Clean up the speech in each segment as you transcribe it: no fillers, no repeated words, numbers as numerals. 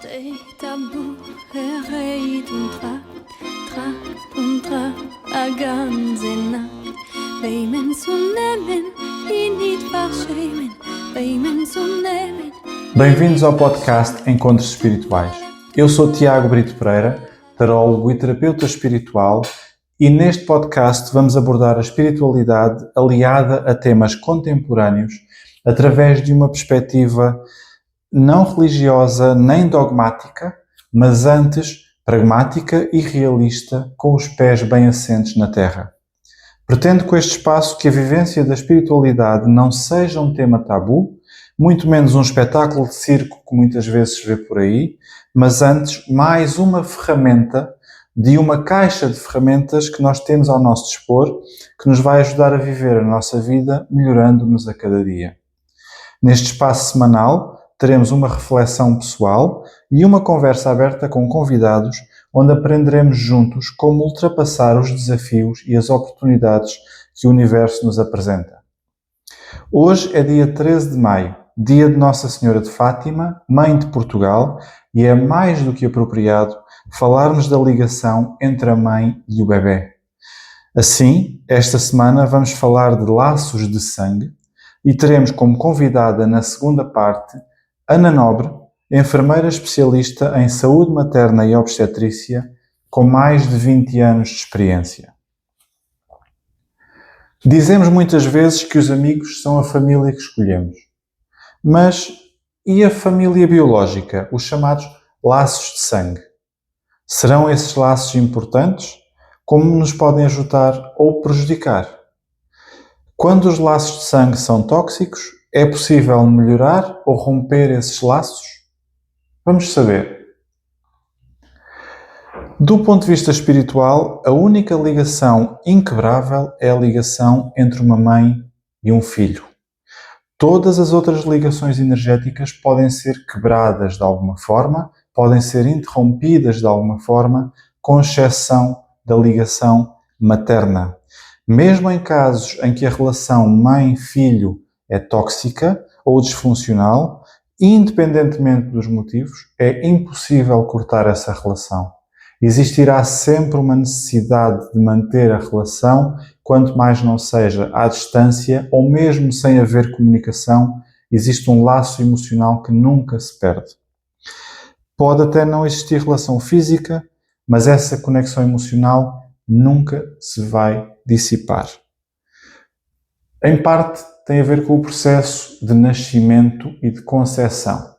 Steh tabu hereit und tra a ganze Nacht. Beimen zu nehmen e nicht verschämen. Beimen zu nehmen. Bem-vindos ao podcast Encontros Espirituais. Eu sou Tiago Brito Pereira, tarólogo e terapeuta espiritual, e neste podcast vamos abordar a espiritualidade aliada a temas contemporâneos através de uma perspectiva não religiosa nem dogmática, mas antes pragmática e realista, com os pés bem assentes na terra. Pretendo com este espaço que a vivência da espiritualidade não seja um tema tabu, muito menos um espetáculo de circo que muitas vezes se vê por aí, mas antes mais uma ferramenta de uma caixa de ferramentas que nós temos ao nosso dispor, que nos vai ajudar a viver a nossa vida melhorando-nos a cada dia. Neste espaço semanal, teremos uma reflexão pessoal e uma conversa aberta com convidados, onde aprenderemos juntos como ultrapassar os desafios e as oportunidades que o universo nos apresenta. Hoje é dia 13 de maio, dia de Nossa Senhora de Fátima, Mãe de Portugal, e é mais do que apropriado falarmos da ligação entre a mãe e o bebê. Assim, esta semana vamos falar de laços de sangue e teremos como convidada na segunda parte Ana Nobre, enfermeira especialista em saúde materna e obstetrícia, com mais de 20 anos de experiência. Dizemos muitas vezes que os amigos são a família que escolhemos. Mas e a família biológica, os chamados laços de sangue? Serão esses laços importantes? Como nos podem ajudar ou prejudicar? Quando os laços de sangue são tóxicos, é possível melhorar ou romper esses laços? Vamos saber. Do ponto de vista espiritual, a única ligação inquebrável é a ligação entre uma mãe e um filho. Todas as outras ligações energéticas podem ser quebradas de alguma forma, podem ser interrompidas de alguma forma, com exceção da ligação materna. Mesmo em casos em que a relação mãe-filho é tóxica ou disfuncional, independentemente dos motivos, é impossível cortar essa relação. Existirá sempre uma necessidade de manter a relação, quanto mais não seja à distância ou mesmo sem haver comunicação, existe um laço emocional que nunca se perde. Pode até não existir relação física, mas essa conexão emocional nunca se vai dissipar. Em parte, tem a ver com o processo de nascimento e de concepção.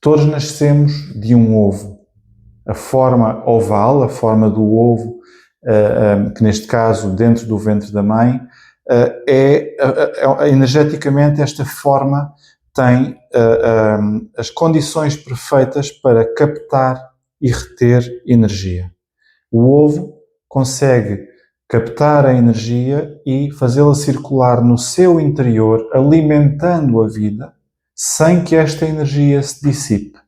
Todos nascemos de um ovo. A forma oval, a forma do ovo, que neste caso dentro do ventre da mãe, energeticamente esta forma tem as condições perfeitas para captar e reter energia. O ovo consegue captar a energia e fazê-la circular no seu interior, alimentando a vida, sem que esta energia se dissipe.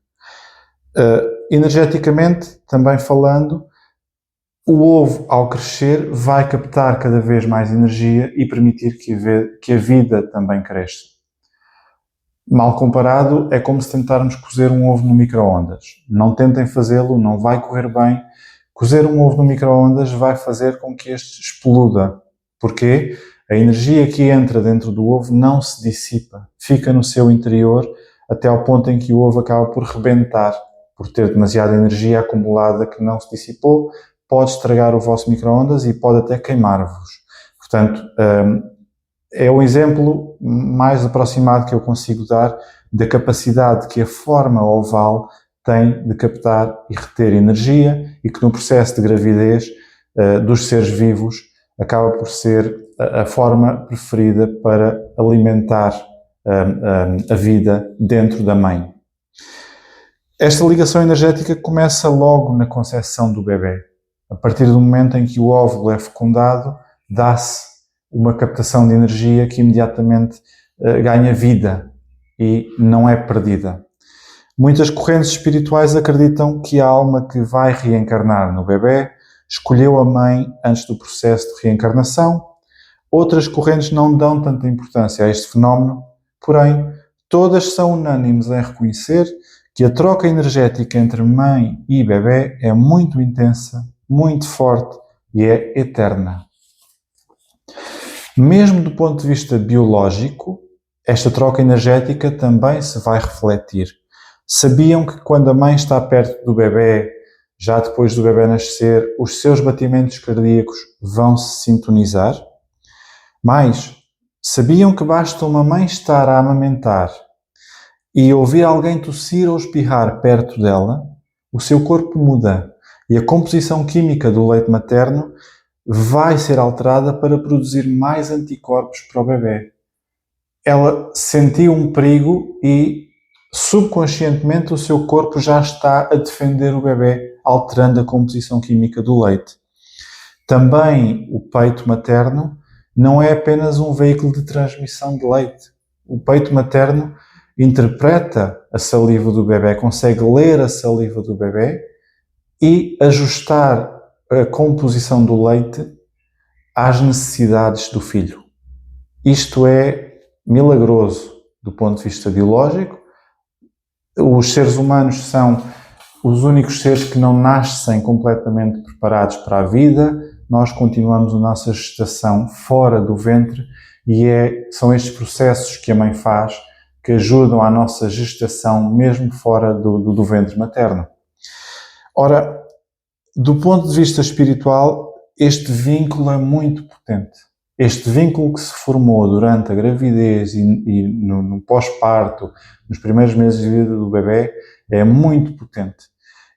Energeticamente, também falando, o ovo, ao crescer, vai captar cada vez mais energia e permitir que a vida também cresça. Mal comparado, é como se tentarmos cozer um ovo no micro-ondas. Não tentem fazê-lo, não vai correr bem. Cozer um ovo no micro-ondas vai fazer com que este exploda. Porquê? A energia que entra dentro do ovo não se dissipa. Fica no seu interior até ao ponto em que o ovo acaba por rebentar, por ter demasiada energia acumulada que não se dissipou, pode estragar o vosso micro-ondas e pode até queimar-vos. Portanto, é o exemplo mais aproximado que eu consigo dar da capacidade que a forma oval tem de captar e reter energia e que no processo de gravidez dos seres vivos acaba por ser a forma preferida para alimentar a vida dentro da mãe. Esta ligação energética começa logo na concepção do bebê. A partir do momento em que o óvulo é fecundado, dá-se uma captação de energia que imediatamente ganha vida e não é perdida. Muitas correntes espirituais acreditam que a alma que vai reencarnar no bebê escolheu a mãe antes do processo de reencarnação. Outras correntes não dão tanta importância a este fenómeno, porém, todas são unânimes em reconhecer que a troca energética entre mãe e bebê é muito intensa, muito forte e é eterna. Mesmo do ponto de vista biológico, esta troca energética também se vai refletir. Sabiam que quando a mãe está perto do bebê, já depois do bebê nascer, os seus batimentos cardíacos vão se sintonizar? Mais, sabiam que basta uma mãe estar a amamentar e ouvir alguém tossir ou espirrar perto dela, o seu corpo muda e a composição química do leite materno vai ser alterada para produzir mais anticorpos para o bebê. Ela sentiu um perigo e subconscientemente o seu corpo já está a defender o bebê, alterando a composição química do leite. Também o peito materno não é apenas um veículo de transmissão de leite. O peito materno interpreta a saliva do bebê, consegue ler a saliva do bebê e ajustar a composição do leite às necessidades do filho. Isto é milagroso do ponto de vista biológico. Os seres humanos são os únicos seres que não nascem completamente preparados para a vida. Nós continuamos a nossa gestação fora do ventre e são estes processos que a mãe faz que ajudam à nossa gestação mesmo fora do ventre materno. Ora, do ponto de vista espiritual, este vínculo é muito potente. Este vínculo que se formou durante a gravidez e no pós-parto, nos primeiros meses de vida do bebê, é muito potente.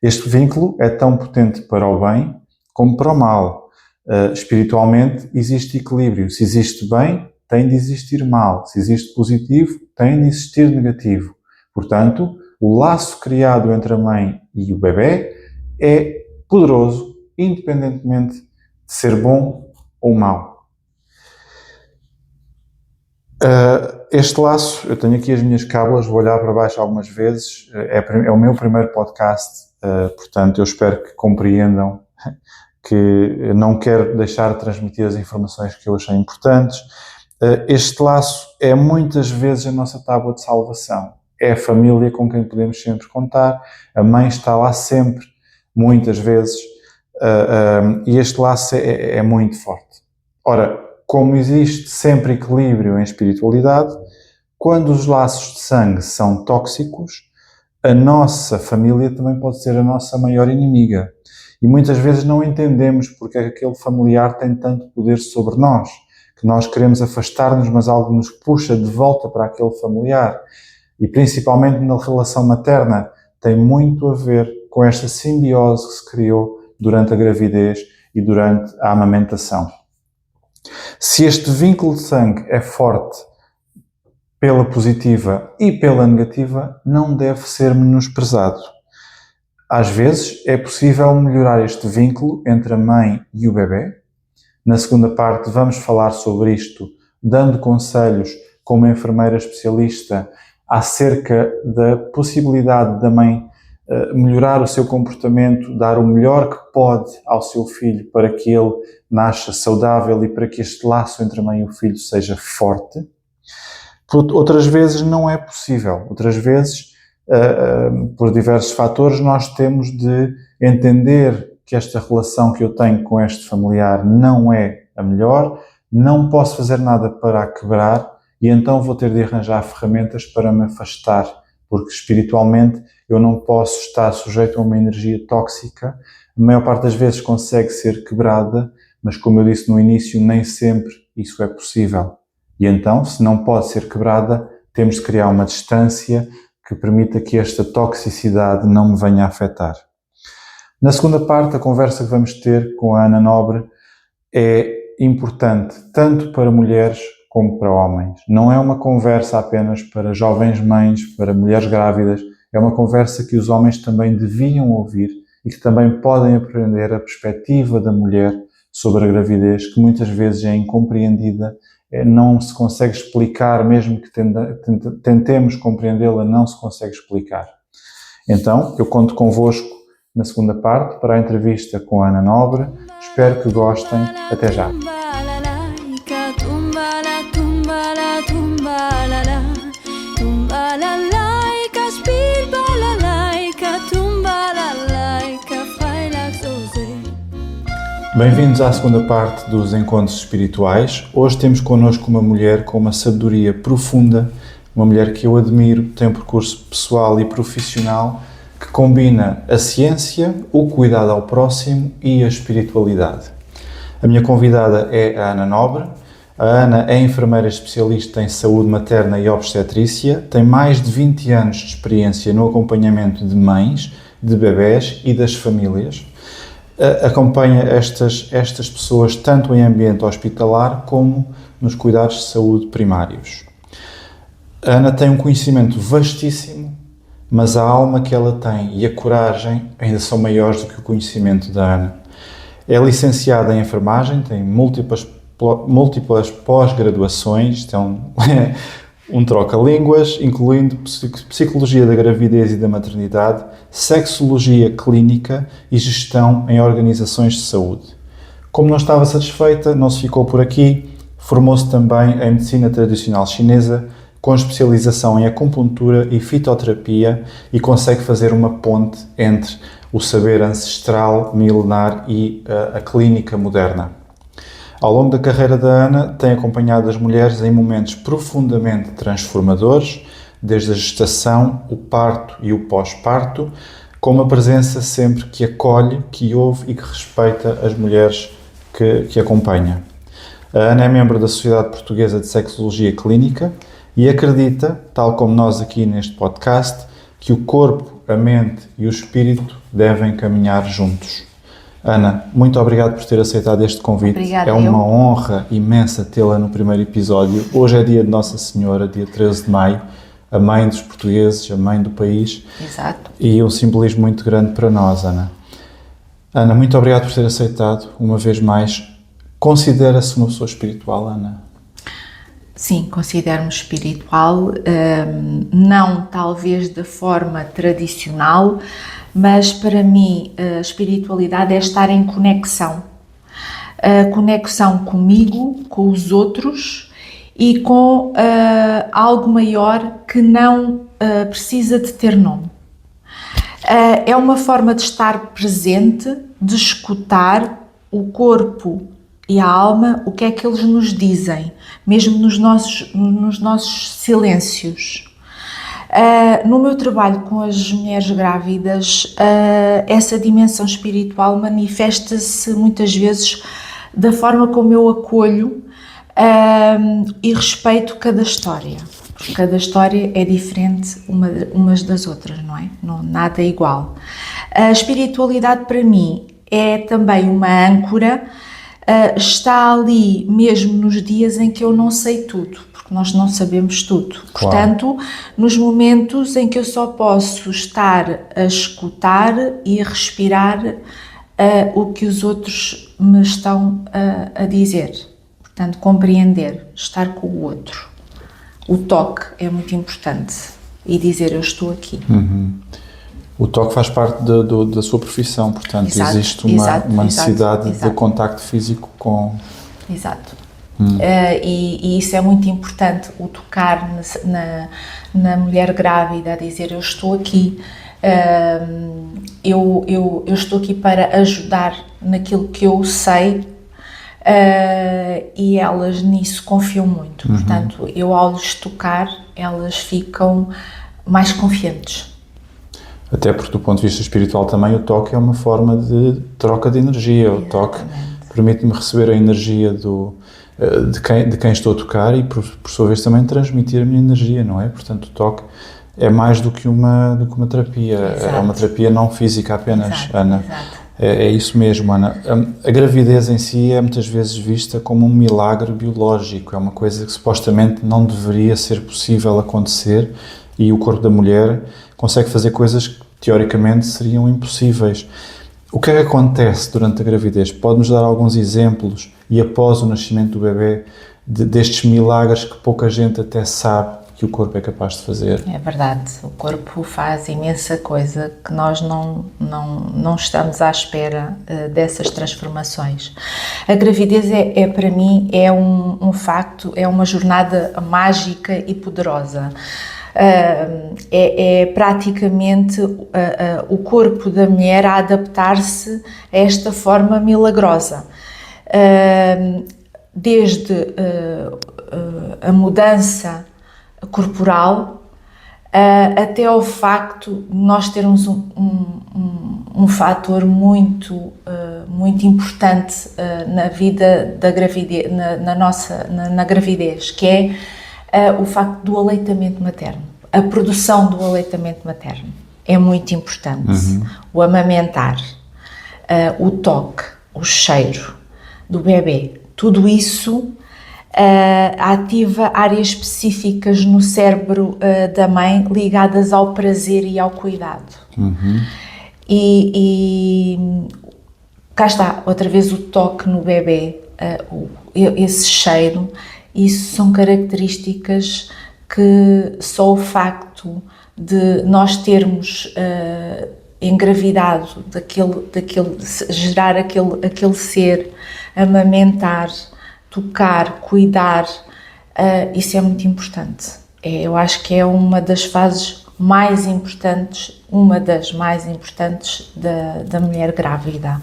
Este vínculo é tão potente para o bem como para o mal. Espiritualmente existe equilíbrio. Se existe bem, tem de existir mal. Se existe positivo, tem de existir negativo. Portanto, o laço criado entre a mãe e o bebê é poderoso, independentemente de ser bom ou mau. Este laço, eu tenho aqui as minhas cábulas, vou olhar para baixo algumas vezes, é o meu primeiro podcast, portanto eu espero que compreendam que não quero deixar de transmitir as informações que eu achei importantes. Este laço é muitas vezes a nossa tábua de salvação, é a família com quem podemos sempre contar, a mãe está lá sempre, muitas vezes, e este laço é muito forte. Ora, como existe sempre equilíbrio em espiritualidade, quando os laços de sangue são tóxicos, a nossa família também pode ser a nossa maior inimiga. E muitas vezes não entendemos porque é que aquele familiar tem tanto poder sobre nós, que nós queremos afastar-nos, mas algo nos puxa de volta para aquele familiar. E principalmente na relação materna, tem muito a ver com esta simbiose que se criou durante a gravidez e durante a amamentação. Se este vínculo de sangue é forte pela positiva e pela negativa, não deve ser menosprezado. Às vezes é possível melhorar este vínculo entre a mãe e o bebê. Na segunda parte vamos falar sobre isto, dando conselhos como enfermeira especialista acerca da possibilidade da mãe melhorar o seu comportamento, dar o melhor que pode ao seu filho para que ele nasça saudável e para que este laço entre a mãe e o filho seja forte. Outras vezes não é possível. Outras vezes, por diversos fatores, nós temos de entender que esta relação que eu tenho com este familiar não é a melhor, não posso fazer nada para a quebrar e então vou ter de arranjar ferramentas para me afastar, porque espiritualmente eu não posso estar sujeito a uma energia tóxica. A maior parte das vezes consegue ser quebrada, mas como eu disse no início, nem sempre isso é possível. E então, se não pode ser quebrada, temos de criar uma distância que permita que esta toxicidade não me venha a afetar. Na segunda parte, a conversa que vamos ter com a Ana Nobre é importante tanto para mulheres como para homens. Não é uma conversa apenas para jovens mães, para mulheres grávidas, é uma conversa que os homens também deviam ouvir e que também podem aprender a perspectiva da mulher sobre a gravidez, que muitas vezes é incompreendida, não se consegue explicar, mesmo que tentemos compreendê-la, não se consegue explicar. Então, eu conto convosco na segunda parte para a entrevista com a Ana Nobre. Espero que gostem. Até já. La la la, Bem-vindos à segunda parte dos Encontros Espirituais. Hoje temos connosco uma mulher com uma sabedoria profunda, uma mulher que eu admiro, tem um percurso pessoal e profissional que combina a ciência, o cuidado ao próximo e a espiritualidade. A minha convidada é a Ana Nobre. A Ana é enfermeira especialista em saúde materna e obstetrícia, tem mais de 20 anos de experiência no acompanhamento de mães, de bebés e das famílias. Acompanha estas pessoas tanto em ambiente hospitalar como nos cuidados de saúde primários. A Ana tem um conhecimento vastíssimo, mas a alma que ela tem e a coragem ainda são maiores do que o conhecimento da Ana. É licenciada em enfermagem, tem múltiplas pós-graduações, então um troca-línguas, incluindo psicologia da gravidez e da maternidade, sexologia clínica e gestão em organizações de saúde. Como não estava satisfeita, não se ficou por aqui, formou-se também em medicina tradicional chinesa, com especialização em acupuntura e fitoterapia, e consegue fazer uma ponte entre o saber ancestral, milenar e a clínica moderna. Ao longo da carreira da Ana, tem acompanhado as mulheres em momentos profundamente transformadores, desde a gestação, o parto e o pós-parto, com uma presença sempre que acolhe, que ouve e que respeita as mulheres que acompanha. A Ana é membro da Sociedade Portuguesa de Sexologia Clínica e acredita, tal como nós aqui neste podcast, que o corpo, a mente e o espírito devem caminhar juntos. Ana, muito obrigado por ter aceitado este convite. Obrigada, é uma honra imensa tê-la no primeiro episódio. Hoje é dia de Nossa Senhora, dia 13 de maio, a mãe dos portugueses, a mãe do país. Exato. E um simbolismo muito grande para nós, Ana. Ana, muito obrigado por ter aceitado, uma vez mais. Considera-se uma pessoa espiritual, Ana? Sim, considero-me espiritual, não talvez da forma tradicional, mas para mim a espiritualidade é estar em conexão. Conexão comigo, com os outros e com algo maior que não precisa de ter nome. É uma forma de estar presente, de escutar o corpo e a alma, o que é que eles nos dizem, mesmo nos nossos silêncios. No meu trabalho com as mulheres grávidas, essa dimensão espiritual manifesta-se muitas vezes da forma como eu acolho e respeito cada história. Porque cada história é diferente umas das outras, não é? Não, nada é igual. A espiritualidade para mim é também uma âncora, está ali mesmo nos dias em que eu não sei tudo, porque nós não sabemos tudo. Claro. Portanto, nos momentos em que eu só posso estar a escutar e a respirar o que os outros me estão a dizer. Portanto, compreender, estar com o outro. O toque é muito importante e dizer eu estou aqui. Uhum. O toque faz parte da sua profissão, portanto, Exato, existe uma necessidade de contacto físico com... Exato. E isso é muito importante, o tocar na mulher grávida, a dizer eu estou aqui, eu estou aqui para ajudar naquilo que eu sei, e elas nisso confiam muito. Portanto, eu ao lhes tocar, elas ficam mais confiantes. Até porque do ponto de vista espiritual também o toque é uma forma de troca de energia. O toque permite-me receber a energia de quem estou a tocar e por sua vez também transmitir a minha energia, não é? Portanto o toque é mais do que uma terapia. Exato. É uma terapia não física apenas, exato, Ana. Exato. É isso mesmo, Ana. A gravidez em si é muitas vezes vista como um milagre biológico, é uma coisa que supostamente não deveria ser possível acontecer e o corpo da mulher consegue fazer coisas que teoricamente seriam impossíveis. O que é que acontece durante a gravidez? Pode-nos dar alguns exemplos e após o nascimento do bebê destes milagres que pouca gente até sabe que o corpo é capaz de fazer? É verdade, o corpo faz imensa coisa que nós não estamos à espera dessas transformações. A gravidez para mim é um facto, é uma jornada mágica e poderosa. É praticamente o corpo da mulher a adaptar-se a esta forma milagrosa. Desde a mudança corporal até ao facto de nós termos um fator muito importante na vida da gravidez, na gravidez, que é o facto do aleitamento materno. A produção do aleitamento materno é muito importante. O amamentar, o toque, o cheiro do bebê, tudo isso ativa áreas específicas no cérebro da mãe ligadas ao prazer e ao cuidado. E cá está, outra vez o toque no bebê, esse cheiro, isso são características que só o facto de nós termos engravidado, gerar aquele ser, amamentar, tocar, cuidar, isso é muito importante. Eu acho que é uma das fases mais importantes, da mulher grávida.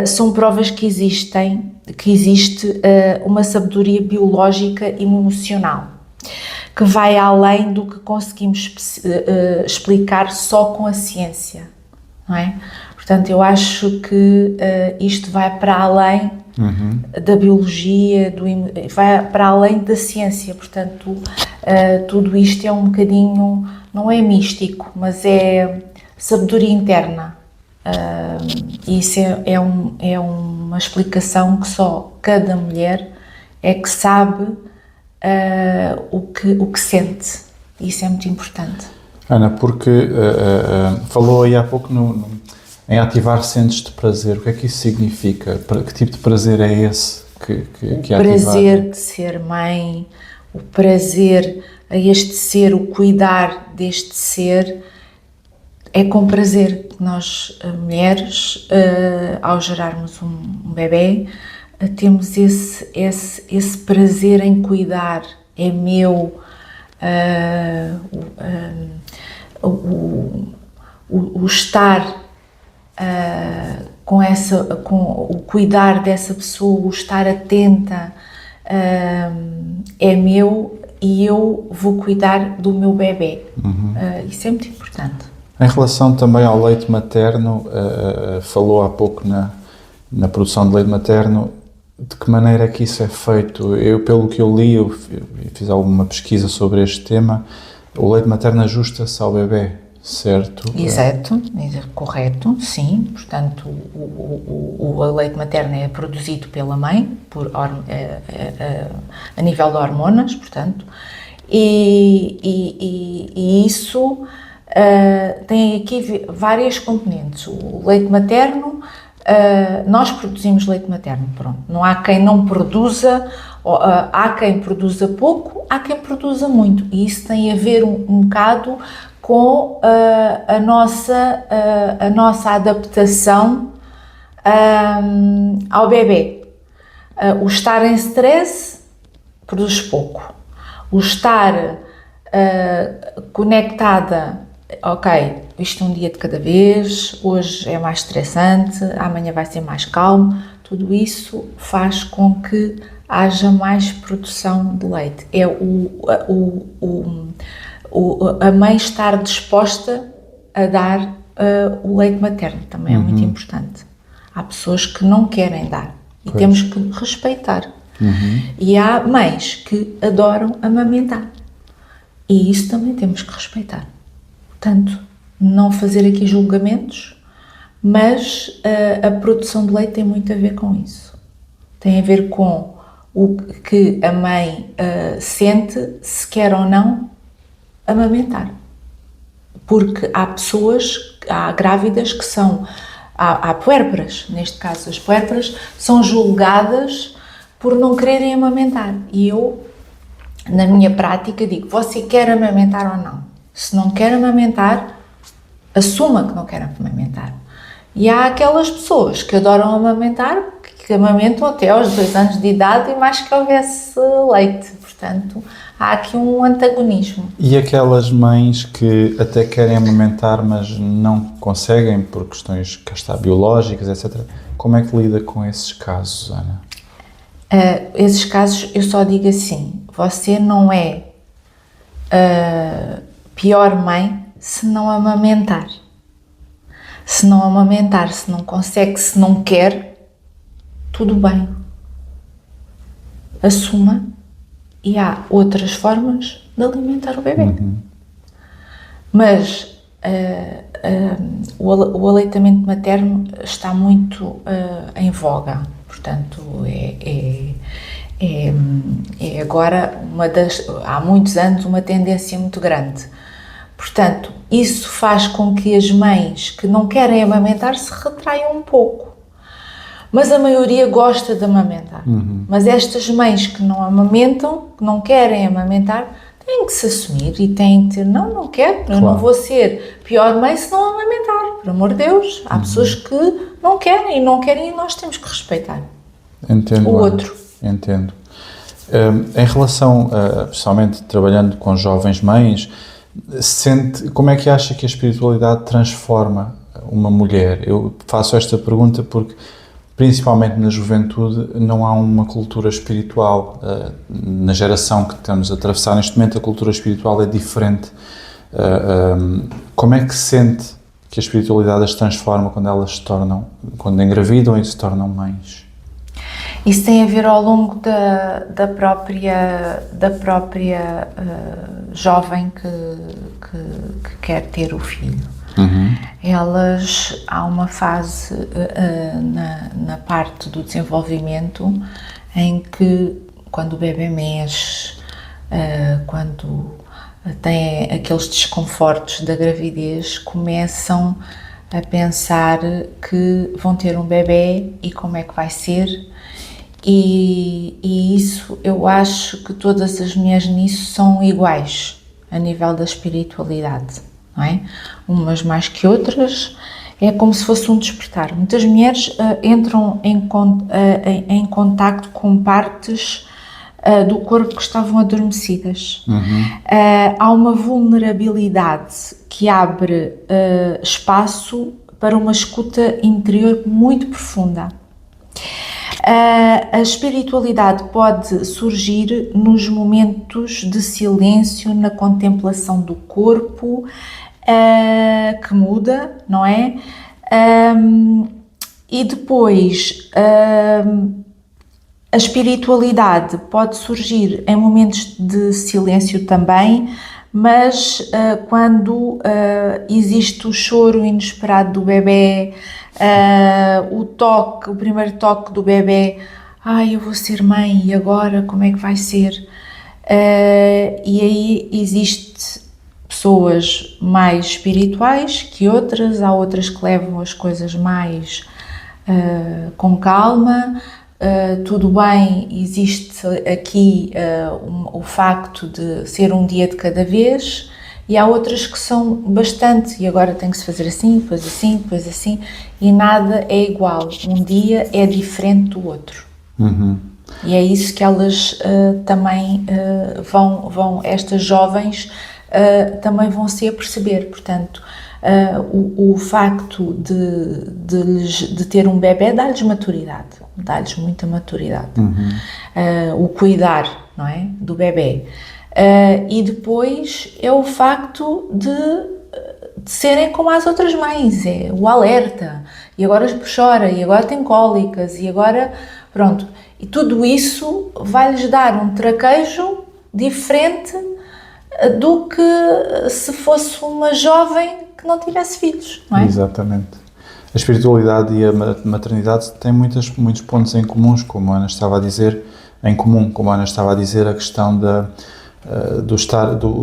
São provas que existe uma sabedoria biológica e emocional, que vai além do que conseguimos explicar só com a ciência, não é? Portanto, eu acho que isto vai para além da biologia, vai para além da ciência. Portanto, tudo isto é um bocadinho, não é místico, mas é sabedoria interna. Isso é uma explicação que só cada mulher é que sabe o que sente. Isso é muito importante. Ana, porque falou aí há pouco em ativar centros de prazer. O que é que isso significa? Que tipo de prazer é esse que é ativar? O prazer de ser mãe, o prazer a este ser, o cuidar deste ser, é com prazer que nós, mulheres, ao gerarmos um bebê, temos esse prazer em cuidar. É meu, o estar com o cuidar dessa pessoa, o estar atenta, é meu e eu vou cuidar do meu bebê. Isso é muito importante. Em relação também ao leite materno, falou há pouco na produção de leite materno, de que maneira é que isso é feito? Pelo que eu li, eu fiz alguma pesquisa sobre este tema, o leite materno ajusta-se ao bebê, certo? Exato, correto, sim. Portanto, o leite materno é produzido pela mãe, a nível de hormonas, portanto, e isso tem aqui várias componentes. O leite materno, nós produzimos leite materno, pronto. Não há quem não produza, há quem produza pouco, há quem produza muito. E isso tem a ver um bocado com a nossa adaptação ao bebê. O estar em stress produz pouco. O estar conectada, ok, isto é um dia de cada vez, hoje é mais estressante, amanhã vai ser mais calmo, tudo isso faz com que haja mais produção de leite. É a mãe estar disposta a dar o leite materno, também é muito importante. Há pessoas que não querem dar e temos que respeitar. E há mães que adoram amamentar e isso também temos que respeitar. Portanto, não fazer aqui julgamentos, mas a produção de leite tem muito a ver com isso. Tem a ver com o que a mãe sente, se quer ou não amamentar. Porque há grávidas que há puérperas, neste caso as puérperas, são julgadas por não quererem amamentar. E eu, na minha prática, digo, você quer amamentar ou não? Se não quer amamentar, assuma que não quer amamentar. E há aquelas pessoas que adoram amamentar, que amamentam até aos 2 anos de idade e mais que houvesse leite. Portanto, há aqui um antagonismo. E aquelas mães que até querem amamentar, mas não conseguem por questões, cá está, biológicas, etc. Como é que lida com esses casos, Ana? Esses casos, eu só digo assim, você não é pior mãe se não amamentar. Se não amamentar, se não consegue, se não quer, tudo bem. Assuma, e há outras formas de alimentar o bebê. Mas o aleitamento materno está muito em voga, portanto é agora há muitos anos uma tendência muito grande. Portanto, isso faz com que as mães que não querem amamentar se retraiam um pouco. Mas a maioria gosta de amamentar. Mas estas mães que não amamentam, que não querem amamentar, têm que se assumir e têm que dizer, não quero, eu não vou ser pior mãe se não amamentar, por amor de Deus. Há pessoas que não querem e nós temos que respeitar. Entendo, o outro. Entendo. Em relação, especialmente trabalhando com jovens mães, como é que acha que a espiritualidade transforma uma mulher? Eu faço esta pergunta porque, principalmente na juventude, não há uma cultura espiritual. Na geração que estamos a atravessar neste momento, a cultura espiritual é diferente. Como é que sente que a espiritualidade as transforma quando engravidam e se tornam mães? Isso tem a ver ao longo da própria jovem que quer ter o filho. Há uma fase na parte do desenvolvimento em que, quando o bebê mexe, quando tem aqueles desconfortos da gravidez, começam a pensar que vão ter um bebê e como é que vai ser. E isso, eu acho que todas as mulheres nisso são iguais a nível da espiritualidade, não é? Umas mais que outras, é como se fosse um despertar. Muitas mulheres entram em contacto com partes do corpo que estavam adormecidas. Há uma vulnerabilidade que abre espaço para uma escuta interior muito profunda. A espiritualidade pode surgir nos momentos de silêncio, na contemplação do corpo, que muda, não é? E depois, a espiritualidade pode surgir em momentos de silêncio também, mas quando existe o choro inesperado do bebê, o primeiro toque do bebê, eu vou ser mãe e agora como é que vai ser? E aí existe pessoas mais espirituais que outras, há outras que levam as coisas mais com calma. Tudo bem, existe aqui o facto de ser um dia de cada vez, e há outras que são bastante, e agora tem que se fazer assim, depois assim, depois assim, e nada é igual, um dia é diferente do outro. E é isso que elas também estas jovens também vão se aperceber. Portanto, o facto de ter um bebê dá-lhes maturidade, dá-lhes muita maturidade. O cuidar, não é, do bebê. E depois é o facto de serem como as outras mães, é o alerta, e agora chora, e agora tem cólicas, e agora, pronto. E tudo isso vai-lhes dar um traquejo diferente do que se fosse uma jovem que não tivesse filhos, não é? Exatamente. A espiritualidade e a maternidade têm muitos pontos em comuns, como a Ana estava a dizer, a questão de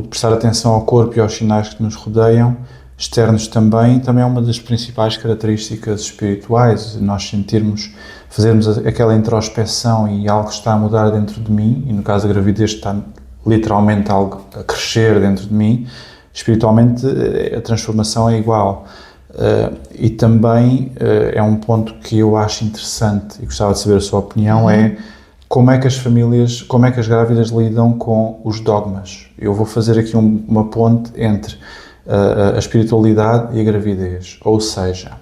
prestar atenção ao corpo e aos sinais que nos rodeiam, externos também é uma das principais características espirituais, nós fazermos aquela introspeção e algo está a mudar dentro de mim, e no caso da gravidez está literalmente algo a crescer dentro de mim. Espiritualmente a transformação é igual. E também é um ponto que eu acho interessante e gostava de saber a sua opinião, é como é que as grávidas lidam com os dogmas. Eu vou fazer aqui uma ponte entre a espiritualidade e a gravidez, ou seja,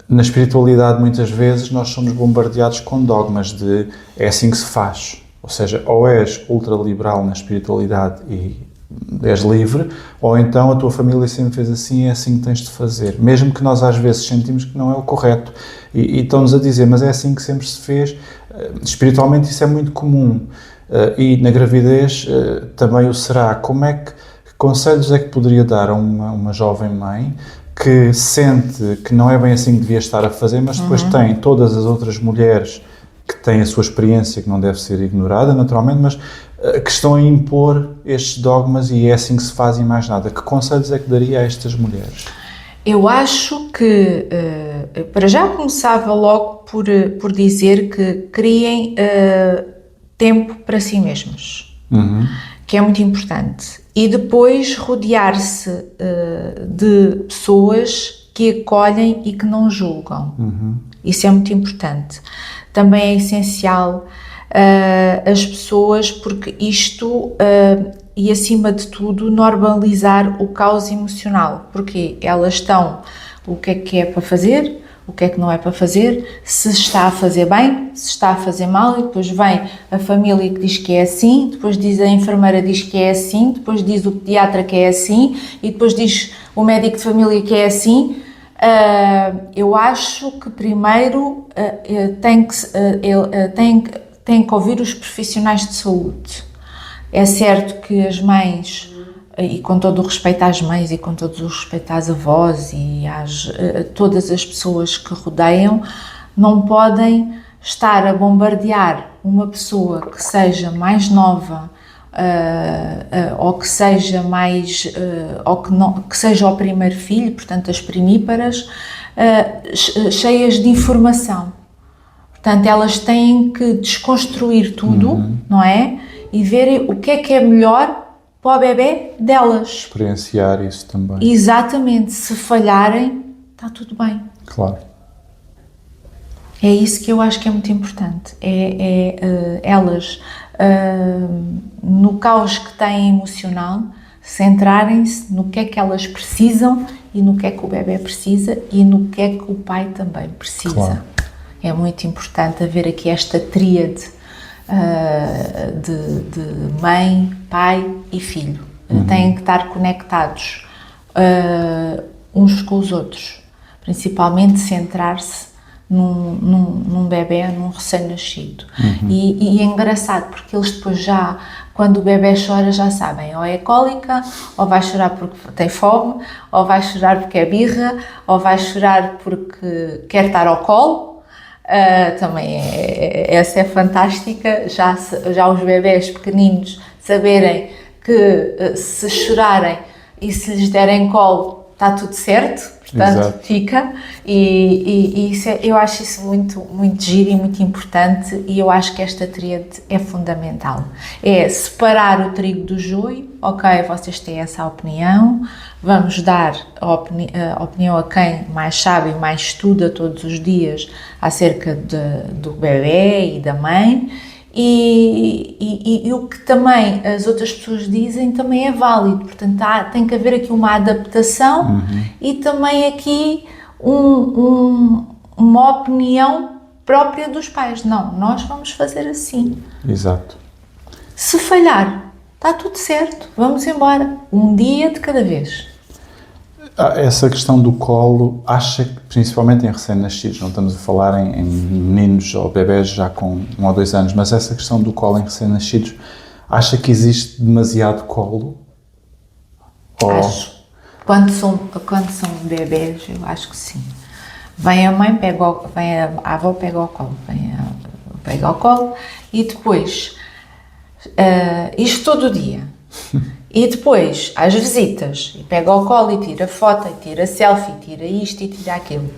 na espiritualidade muitas vezes nós somos bombardeados com dogmas de é assim que se faz, ou seja, ou és ultraliberal na espiritualidade e és livre, ou então a tua família sempre fez assim e é assim que tens de fazer, mesmo que nós às vezes sentimos que não é o correto e estão-nos a dizer, mas é assim que sempre se fez. Espiritualmente isso é muito comum e na gravidez também o será. Que conselhos é que poderia dar a uma jovem mãe que sente que não é bem assim que devia estar a fazer, mas depois tem todas as outras mulheres que têm a sua experiência, que não deve ser ignorada naturalmente, mas que estão a impor estes dogmas e é assim que se faz e mais nada. Que conselhos é que daria a estas mulheres? Eu acho que, para já começava logo por dizer que criem tempo para si mesmos, que é muito importante. E depois rodear-se de pessoas que acolhem e que não julgam. Isso é muito importante. Também é essencial as pessoas, porque isto... e, acima de tudo, normalizar o caos emocional, porque elas estão, o que é para fazer, o que é que não é para fazer, se está a fazer bem, se está a fazer mal, e depois vem a família que diz que é assim, depois diz a enfermeira diz que é assim, depois diz o pediatra que é assim, e depois diz o médico de família que é assim. Eu acho que primeiro tem que ouvir os profissionais de saúde. É certo que as mães, e com todo o respeito às mães e com todo o respeito às avós e todas as pessoas que rodeiam, não podem estar a bombardear uma pessoa que seja mais nova ou que seja mais, que seja o primeiro filho, portanto as primíparas, cheias de informação. Portanto, elas têm que desconstruir tudo, não é? E verem o que é melhor para o bebê delas. Experienciar isso também. Exatamente. Se falharem, está tudo bem. Claro. É isso que eu acho que é muito importante. Elas, no caos que têm emocional, centrarem-se no que é que elas precisam e no que é que o bebê precisa e no que é que o pai também precisa. Claro. É muito importante haver aqui esta tríade de mãe, pai e filho. Têm que estar conectados uns com os outros, principalmente centrar-se num bebê, num recém-nascido. E é engraçado porque eles depois já, quando o bebê chora, já sabem, ou é cólica, ou vai chorar porque tem fome, ou vai chorar porque é birra, ou vai chorar porque quer estar ao colo. Também essa é fantástica, já os bebés pequeninos saberem que se chorarem e se lhes derem colo está tudo certo, portanto Exato. Fica e isso eu acho isso muito, muito giro e muito importante, e eu acho que esta tríade é fundamental, é separar o trigo do joio. Ok, vocês têm essa opinião, vamos dar a opinião a quem mais sabe e mais estuda todos os dias acerca do bebê e da mãe, e o que também as outras pessoas dizem também é válido, portanto tem que haver aqui uma adaptação e também aqui uma opinião própria dos pais. Não, nós vamos fazer assim. Exato. Se falhar, está tudo certo, vamos embora, um dia de cada vez. Essa questão do colo, acha que, principalmente em recém-nascidos, não estamos a falar em meninos ou bebés já com 1 ou 2 anos, mas essa questão do colo em recém-nascidos, acha que existe demasiado colo? Acho. Quando são bebés, eu acho que sim. Vem a mãe, a avó pega ao colo, pega ao colo e depois, isto todo dia. E depois, às visitas, e pega ao colo e tira foto, e tira selfie, e tira isto e tira aquilo.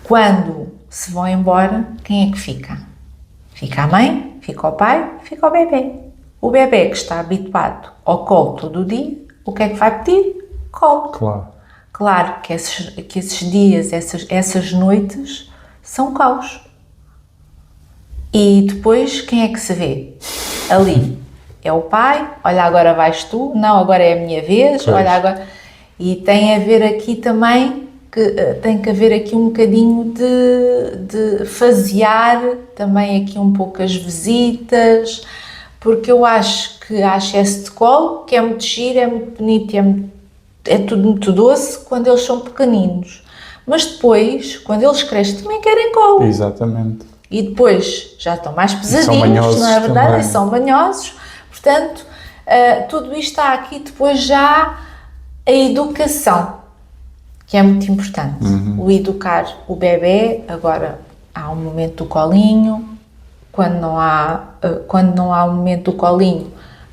Quando se vão embora, quem é que fica? Fica a mãe, fica o pai, fica o bebê. O bebê que está habituado ao colo todo o dia, o que é que vai pedir? Colo. Claro. Claro que esses dias, essas noites, são caos. E depois, quem é que se vê? Ali. É o pai, olha, agora vais tu, não, agora é a minha vez, Pois. olha, agora... E tem a ver aqui também, tem que haver aqui um bocadinho de fasear também aqui um pouco as visitas, porque eu acho que há excesso de colo, que é muito giro, é muito bonito, é tudo muito doce quando eles são pequeninos. Mas depois, quando eles crescem, também querem colo. Exatamente. E depois já estão mais pesadinhos, são manhosos não é verdade? também. E são manhosos. Portanto, tudo isto está aqui depois já a educação, que é muito importante. O educar o bebê, agora há um momento do colinho, quando não há um momento do colinho,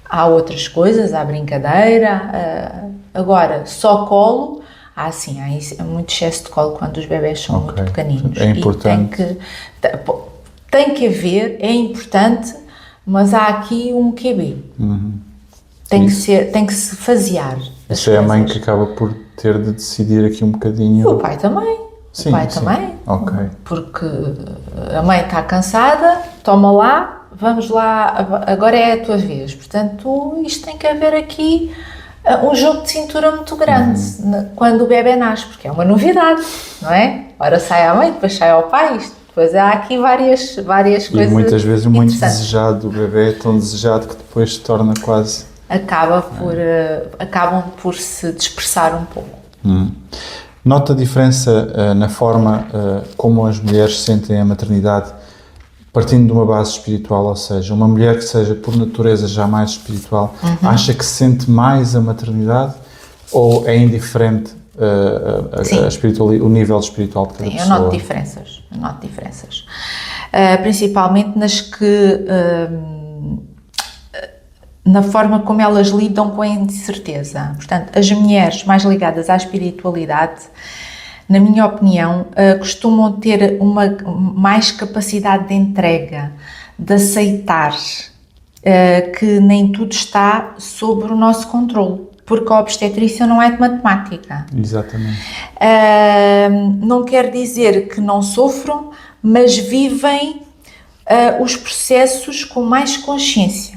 há outras coisas, há brincadeira, agora só colo, sim, há muito excesso de colo quando os bebés são muito pequeninos. É importante. E tem que haver, é importante, mas há aqui um QB. Tem que se fasear. Isso é a mãe que acaba por ter de decidir aqui um bocadinho. E o pai também. Sim, o pai sim. também. Ok. Porque a mãe está cansada, toma lá, vamos lá, agora é a tua vez. Portanto, isto tem que haver aqui um jogo de cintura muito grande quando o bebê nasce, porque é uma novidade, não é? Ora sai a mãe, depois sai ao pai, depois há aqui várias coisas. E muitas vezes o muito desejado, o bebê é tão desejado que depois se torna quase... Acabam por se dispersar um pouco. Nota a diferença na forma como as mulheres sentem a maternidade partindo de uma base espiritual, ou seja, uma mulher que seja por natureza já mais espiritual, acha que sente mais a maternidade ou é indiferente o nível espiritual de cada pessoa? Eu noto diferenças. Principalmente nas que... na forma como elas lidam com a incerteza. Portanto, as mulheres mais ligadas à espiritualidade, na minha opinião, costumam ter uma mais capacidade de entrega, de aceitar que nem tudo está sob o nosso controle, porque a obstetrícia não é de matemática. Exatamente. Não quer dizer que não sofram, mas vivem os processos com mais consciência.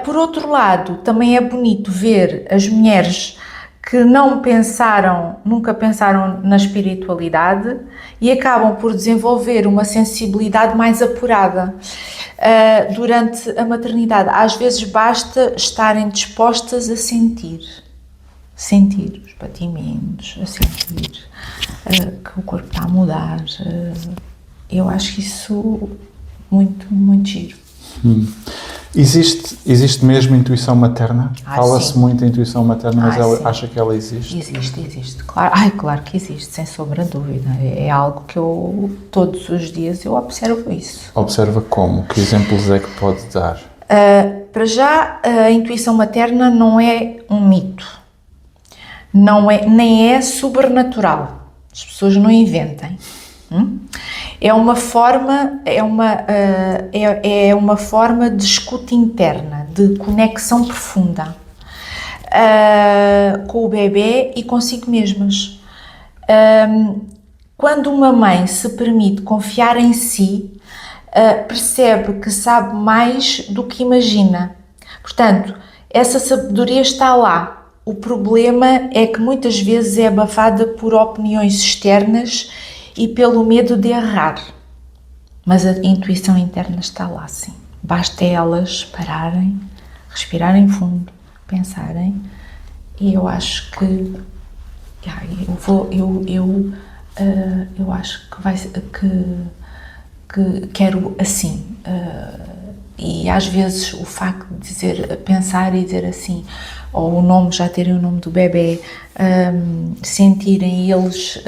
Por outro lado, também é bonito ver as mulheres que nunca pensaram na espiritualidade e acabam por desenvolver uma sensibilidade mais apurada durante a maternidade. Às vezes basta estarem dispostas a sentir os batimentos, a sentir que o corpo está a mudar. Eu acho isso muito, muito giro. Existe mesmo intuição materna? Fala-se muito em intuição materna, mas ela acha que ela existe? Existe. Claro que existe, sem sombra de dúvida. É algo que eu, todos os dias, eu observo isso. Observa como? Que exemplos é que pode dar? Para já, a intuição materna não é um mito. Nem é sobrenatural. As pessoas não inventem. É uma forma de escuta interna, de conexão profunda com o bebê e consigo mesmas. Quando uma mãe se permite confiar em si, percebe que sabe mais do que imagina. Portanto, essa sabedoria está lá. O problema é que muitas vezes é abafada por opiniões externas e pelo medo de errar. Mas a intuição interna está lá, sim. Basta elas pararem, respirarem fundo, pensarem, e eu acho que eu acho que quero assim. E às vezes o facto de pensar e dizer assim, ou já terem o nome do bebê, sentirem eles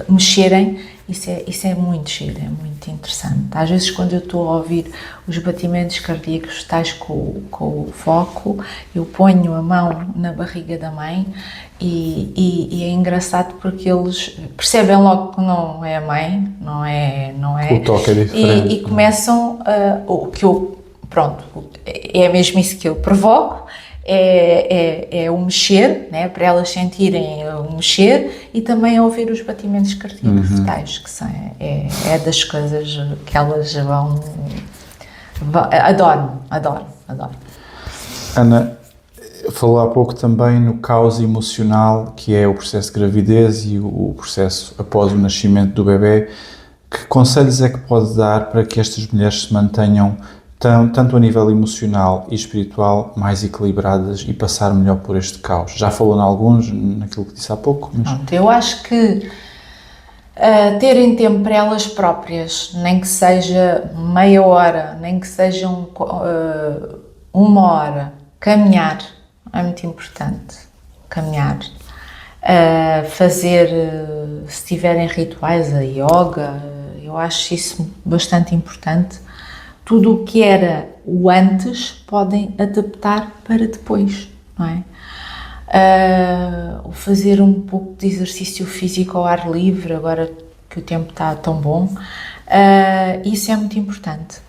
mexerem, isso é muito giro, é muito interessante. Às vezes quando eu estou a ouvir os batimentos cardíacos tais com o foco, eu ponho a mão na barriga da mãe e é engraçado porque eles percebem logo que não é a mãe, não é. O toque é diferente. E começam, o que eu, pronto, é mesmo isso que eu provoco, é o mexer, né? Para elas sentirem o mexer, e também ouvir os batimentos cardíacos fetais, que é das coisas que elas adoram. Ana, falou há pouco também no caos emocional, que é o processo de gravidez e o processo após o nascimento do bebê. Que conselhos é que pode dar para que estas mulheres se mantenham, tanto a nível emocional e espiritual, mais equilibradas e passar melhor por este caos? Já falou em alguns, naquilo que disse há pouco. Mas... Pronto, eu acho que terem tempo para elas próprias, nem que seja meia hora, nem que seja uma hora, caminhar é muito importante. Caminhar, fazer, se tiverem rituais, a yoga, eu acho isso bastante importante. Tudo o que era o antes podem adaptar para depois, não é? Fazer um pouco de exercício físico ao ar livre, agora que o tempo está tão bom, isso é muito importante.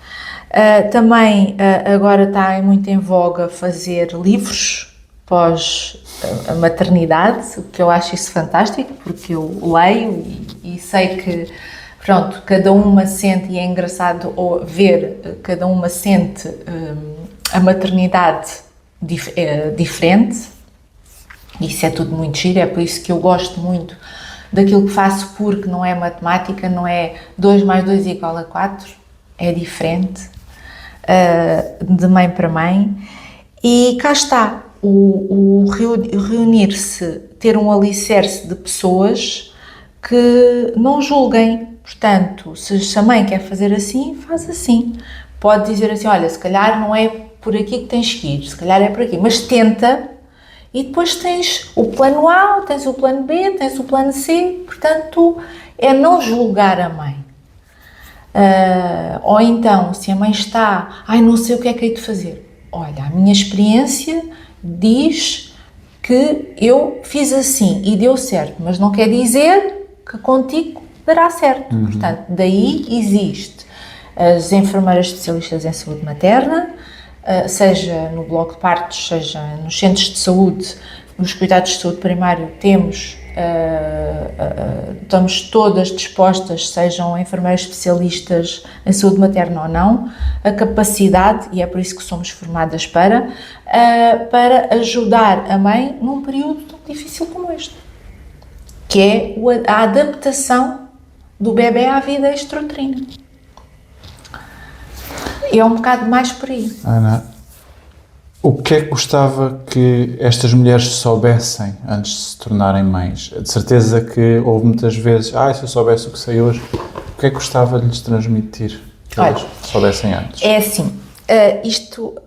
Também agora está muito em voga fazer livros pós a maternidade, o que eu acho isso fantástico, porque eu leio e sei que, pronto, cada uma sente, e é engraçado ver, cada uma sente a maternidade diferente. Isso é tudo muito giro, é por isso que eu gosto muito daquilo que faço, porque não é matemática, não é 2 mais 2 igual a 4, é diferente, de mãe para mãe. E cá está, o reunir-se, ter um alicerce de pessoas que não julguem. Portanto, se a mãe quer fazer assim, faz assim. Pode dizer assim, olha, se calhar não é por aqui que tens que ir, se calhar é por aqui, mas tenta. E depois tens o plano A, tens o plano B, tens o plano C, portanto, é não julgar a mãe. Ou então, se a mãe está, não sei o que é que hei de fazer. Olha, a minha experiência diz que eu fiz assim e deu certo, mas não quer dizer que contigo dará certo. Portanto, daí existe as enfermeiras especialistas em saúde materna, seja no bloco de partos, seja nos centros de saúde, nos cuidados de saúde primário, estamos todas dispostas, sejam enfermeiras especialistas em saúde materna ou não, a capacidade, e é por isso que somos formadas para ajudar a mãe num período tão difícil como este, que é a adaptação do bebê à vida extrauterina. E é um bocado mais por aí. Ana, o que é que gostava que estas mulheres soubessem antes de se tornarem mães? De certeza que houve muitas vezes, se eu soubesse o que sei hoje, o que é que gostava de lhes transmitir que elas soubessem antes? É assim, isto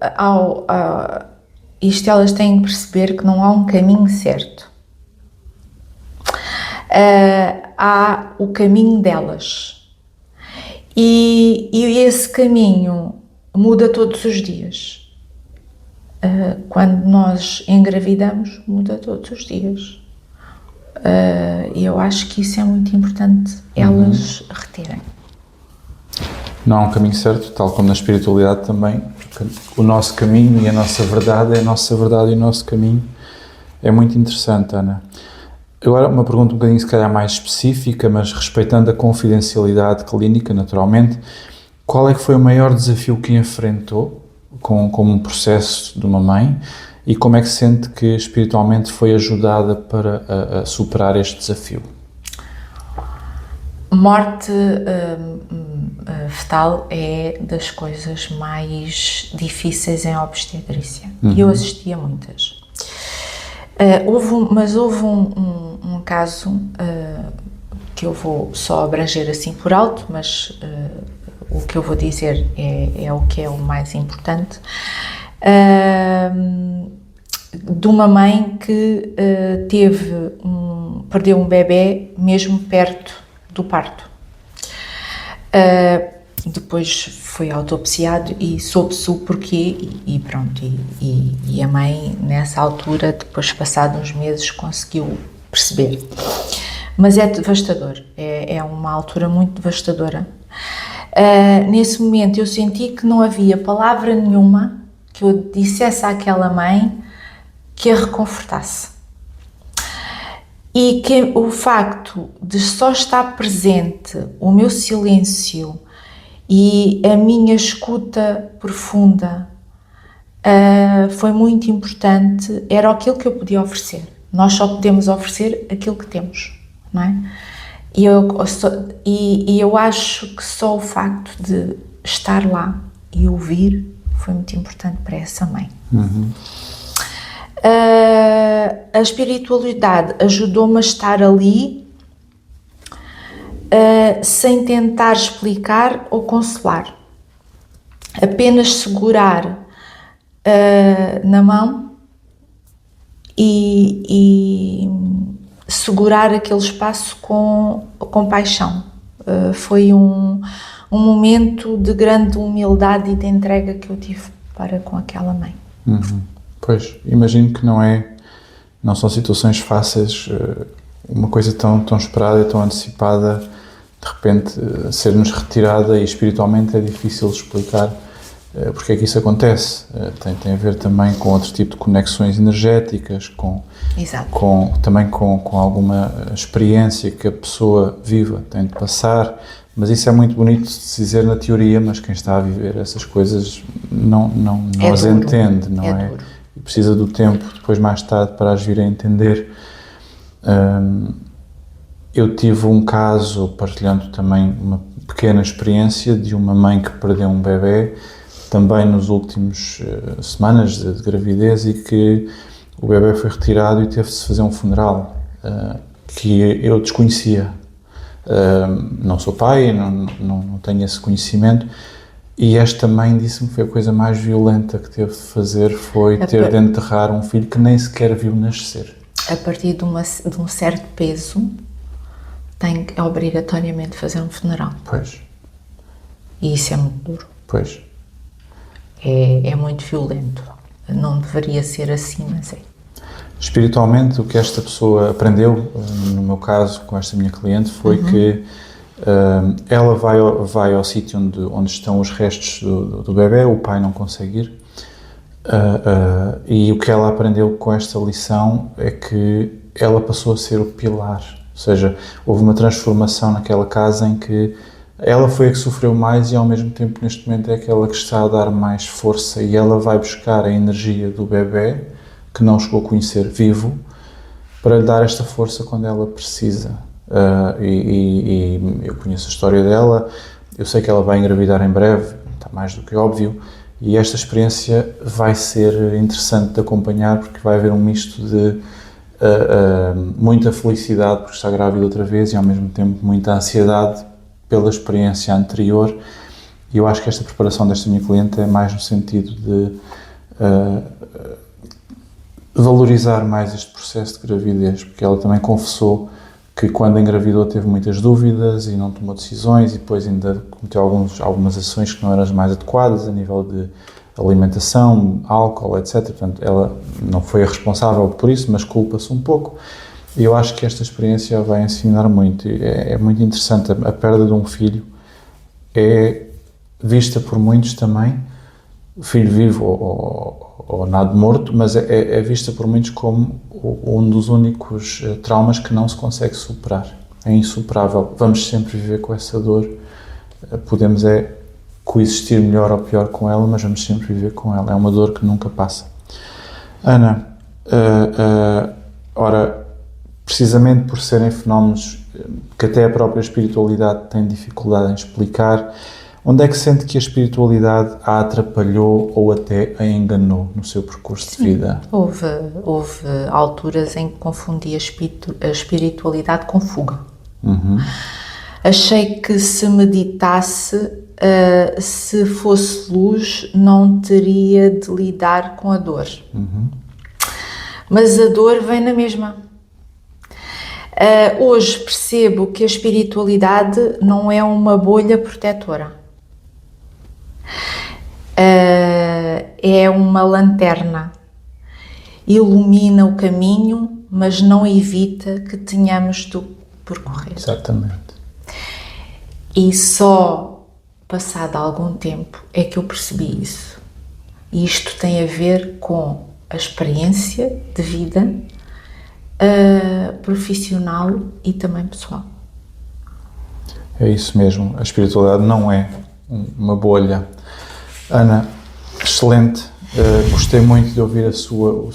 elas têm que perceber que não há um caminho certo. Há o caminho delas. E esse caminho muda todos os dias. Quando nós engravidamos, muda todos os dias. E eu acho que isso é muito importante elas reterem. Não há um caminho certo, tal como na espiritualidade também, porque o nosso caminho e a nossa verdade é a nossa verdade e o nosso caminho. É muito interessante, Ana. Agora, uma pergunta um bocadinho, se calhar, mais específica, mas respeitando a confidencialidade clínica, naturalmente. Qual é que foi o maior desafio que enfrentou como um processo de uma mãe e como é que sente que espiritualmente foi ajudada para a superar este desafio? Morte fetal é das coisas mais difíceis em obstetrícia. E eu assisti a muitas. Houve um caso que eu vou só abranger assim por alto, mas o que eu vou dizer é o que é o mais importante, de uma mãe que perdeu um bebê mesmo perto do parto. Depois foi autopsiado e soube-se o porquê e pronto, e a mãe nessa altura, depois passados uns meses, conseguiu perceber. Mas é devastador, é uma altura muito devastadora. Nesse momento eu senti que não havia palavra nenhuma que eu dissesse àquela mãe que a reconfortasse. E que o facto de só estar presente o meu silêncio e a minha escuta profunda foi muito importante, era aquilo que eu podia oferecer. Nós só podemos oferecer aquilo que temos, não é? E eu acho que só o facto de estar lá e ouvir foi muito importante para essa mãe. A espiritualidade ajudou-me a estar ali sem tentar explicar ou consolar, apenas segurar na mão e segurar aquele espaço com paixão. Foi um momento de grande humildade e de entrega que eu tive para com aquela mãe. Pois, imagino que não são situações fáceis, uma coisa tão esperada e tão antecipada, de repente ser-nos retirada, e espiritualmente é difícil explicar porque é que isso acontece. Tem a ver também com outro tipo de conexões energéticas, também com alguma experiência que a pessoa viva tem de passar, mas isso é muito bonito de se dizer na teoria, mas quem está a viver essas coisas não as entende, não é? Duro. E precisa do tempo, depois mais tarde, para as vir a entender. Eu tive um caso, partilhando também uma pequena experiência de uma mãe que perdeu um bebê, também nos últimos semanas de gravidez, e que o bebê foi retirado e teve-se fazer um funeral que eu desconhecia. Não sou pai, não tenho esse conhecimento, e esta mãe disse-me que foi a coisa mais violenta que teve de fazer, foi ter de enterrar um filho que nem sequer viu nascer. A partir de um certo peso, tem que obrigatoriamente fazer um funeral. Pois. E isso é muito duro. Pois. É muito violento. Não deveria ser assim, mas é. Espiritualmente, o que esta pessoa aprendeu, no meu caso, com esta minha cliente, foi que ela vai ao sítio onde estão os restos do bebê, o pai não consegue ir, e o que ela aprendeu com esta lição é que ela passou a ser o pilar, ou seja, houve uma transformação naquela casa em que ela foi a que sofreu mais e ao mesmo tempo neste momento é aquela que está a dar mais força, e ela vai buscar a energia do bebê, que não chegou a conhecer vivo, para lhe dar esta força quando ela precisa. E eu conheço a história dela, eu sei que ela vai engravidar em breve, está mais do que óbvio, e esta experiência vai ser interessante de acompanhar, porque vai haver um misto de muita felicidade porque está grávida outra vez e ao mesmo tempo muita ansiedade pela experiência anterior, e eu acho que esta preparação desta minha cliente é mais no sentido de valorizar mais este processo de gravidez, porque ela também confessou que quando engravidou teve muitas dúvidas e não tomou decisões, e depois ainda cometeu algumas ações que não eram as mais adequadas a nível de alimentação, álcool, etc. Portanto, ela não foi a responsável por isso, mas culpa-se um pouco. E eu acho que esta experiência vai ensinar muito. É muito interessante. A perda de um filho é vista por muitos também, filho vivo ou nada morto, mas é vista por muitos como um dos únicos traumas que não se consegue superar. É insuperável. Vamos sempre viver com essa dor. Podemos coexistir melhor ou pior com ela, mas vamos sempre viver com ela. É uma dor que nunca passa. Ana, ora, precisamente por serem fenómenos que até a própria espiritualidade tem dificuldade em explicar, onde é que sente que a espiritualidade a atrapalhou ou até a enganou no seu percurso de vida? Houve alturas em que confundi a espiritualidade com fuga. Achei que se meditasse, se fosse luz, não teria de lidar com a dor. Mas a dor vem na mesma. Hoje percebo que a espiritualidade não é uma bolha protetora. É uma lanterna. Ilumina o caminho, mas não evita que tenhamos de percorrer. Exatamente. E só passado algum tempo é que eu percebi isso. E isto tem a ver com a experiência de vida profissional e também pessoal. É isso mesmo, a espiritualidade não é uma bolha. Ana, excelente, gostei muito de ouvir a sua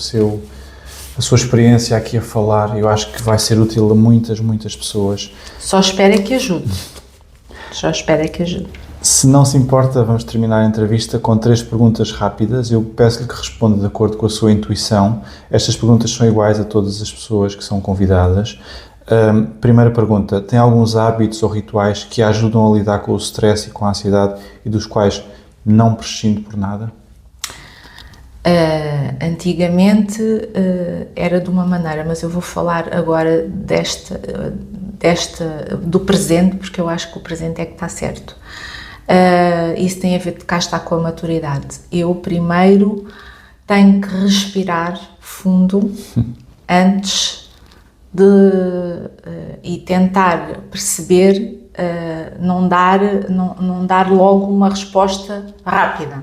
experiência aqui a falar. Eu acho que vai ser útil a muitas pessoas. Só espero que ajude. Se não se importa, vamos terminar a entrevista com 3 perguntas rápidas. Eu peço-lhe que responda de acordo com a sua intuição. Estas perguntas são iguais a todas as pessoas que são convidadas. Primeira pergunta: tem alguns hábitos ou rituais que a ajudam a lidar com o stress e com a ansiedade e dos quais não prescindo por nada? Antigamente era de uma maneira, mas eu vou falar agora do presente, porque eu acho que o presente é que está certo. Isso tem a ver, cá está, com a maturidade. Eu primeiro tenho que respirar fundo antes e tentar perceber, não dar logo uma resposta rápida.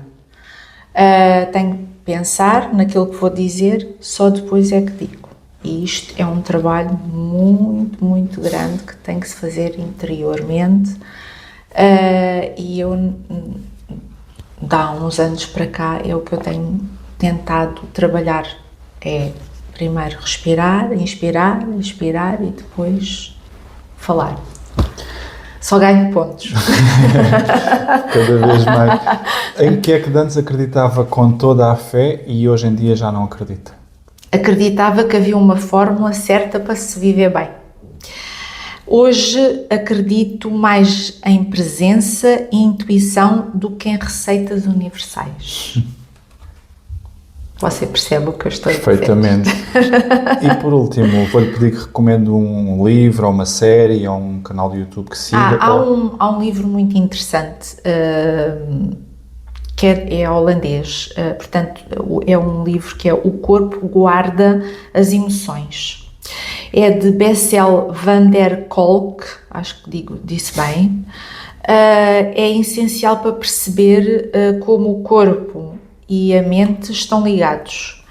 Tenho que pensar naquilo que vou dizer, só depois é que digo. E isto é um trabalho muito grande que tem que se fazer interiormente. E eu, há uns anos para cá, é o que eu tenho tentado trabalhar. É primeiro respirar, inspirar e depois falar. Só ganho pontos. Cada vez mais. Em que é que antes acreditava com toda a fé e hoje em dia já não acredita? Acreditava que havia uma fórmula certa para se viver bem. Hoje acredito mais em presença e intuição do que em receitas universais. Você percebe o que eu estou a dizer? Perfeitamente. E por último, vou-lhe pedir que recomende um livro, ou uma série, ou um canal do YouTube que siga. Há um livro muito interessante, que é holandês, portanto é um livro que é O Corpo Guarda as Emoções. É de Bessel van der Kolk, acho que disse bem. É essencial para perceber como o corpo e a mente estão ligados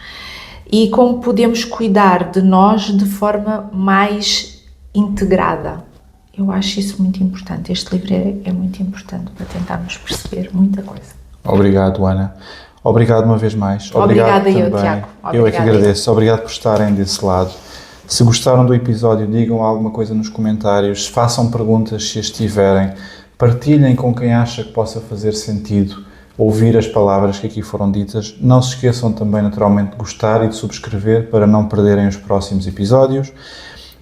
e como podemos cuidar de nós de forma mais integrada. Eu acho isso muito importante. Este livro é muito importante para tentarmos perceber muita coisa. Obrigado, Ana. Obrigado uma vez mais. Obrigada eu, Tiago. Eu é que agradeço. Obrigado por estarem desse lado. Se gostaram do episódio, digam alguma coisa nos comentários, façam perguntas se as tiverem, partilhem com quem acha que possa fazer sentido ouvir as palavras que aqui foram ditas. Não se esqueçam também, naturalmente, de gostar e de subscrever para não perderem os próximos episódios.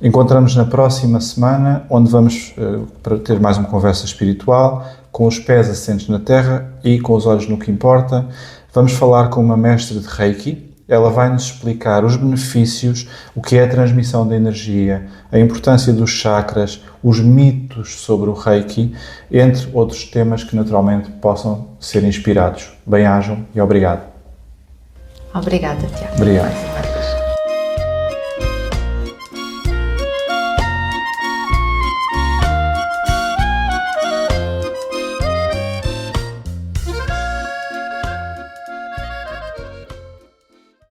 Encontramos na próxima semana, onde vamos para ter mais uma conversa espiritual, com os pés assentes na terra e com os olhos no que importa. Vamos falar com uma mestre de Reiki. Ela vai nos explicar os benefícios, o que é a transmissão da energia, a importância dos chakras, os mitos sobre o Reiki, entre outros temas que naturalmente possam ser inspirados. Bem-ajam e obrigado. Obrigada, Tiago. Obrigado.